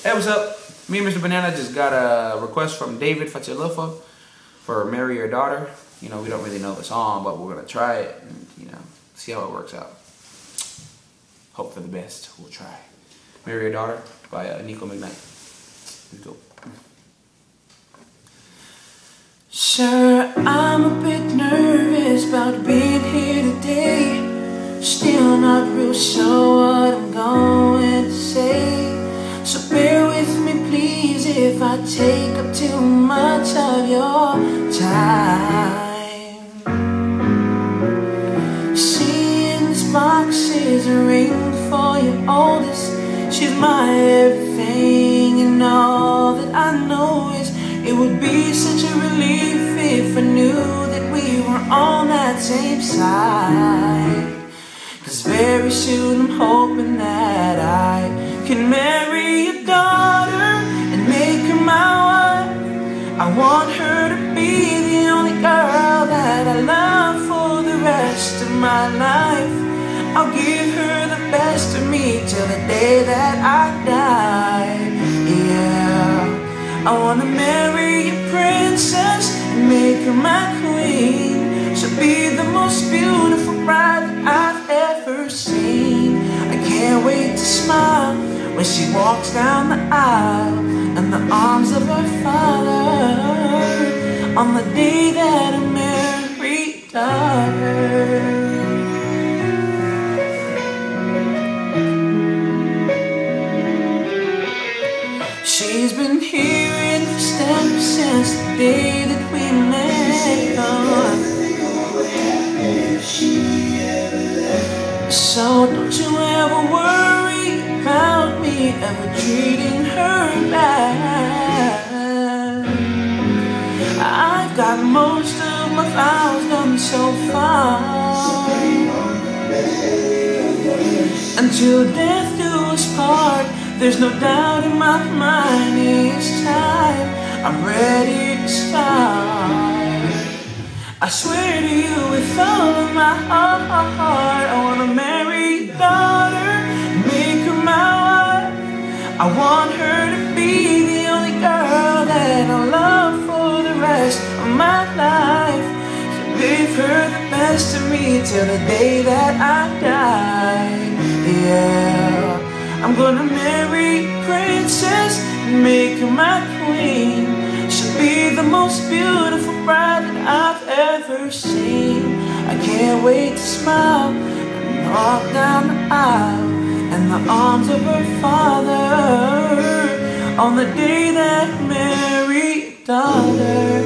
Hey, what's up? Me and Mr. Banana just got a request from David Fatialofa for Marry Your Daughter. You know, we don't really know the song, but we're gonna try it and, you know, see how it works out. Hope for the best. We'll try. Marry Your Daughter by Nico McKnight. Let's go. Sir, I'm a bit nervous about being here today. Still not real sure what I'm going to say. So bear with me please if I take up too much of your time. Seeing this box is a ring for your oldest. She's my everything, and all that I know is it would be such a relief if I knew that we were on that same side. 'Cause very soon I'm hoping that I can marry your daughter and make her my wife. I want her to be the only girl that I love for the rest of my life. I'll give her the best of me till the day that I die. Yeah, I wanna marry a princess and make her my queen. She'll be the most beautiful bride that I've ever seen. I can't wait to smile when she walks down the aisle in the arms of her father on the day that I marry daughter. She's been hearing footsteps since the day that we met. So don't you ever worry about me ever treating her bad. I've got most of my vows done so far. Until death do us part, there's no doubt in my mind it's time. I'm ready to start. I swear to you with all of my heart, I wanna marry your daughter and make her my wife. I want her to be the only girl that I'll love for the rest of my life. So give her the best of me till the day that I die. Yeah, I'm gonna marry a princess and make her my queen. She'll be the most beautiful bride that I've ever seen. I can't wait to smile and walk down the aisle in the arms of her father on the day that I marry your daughter.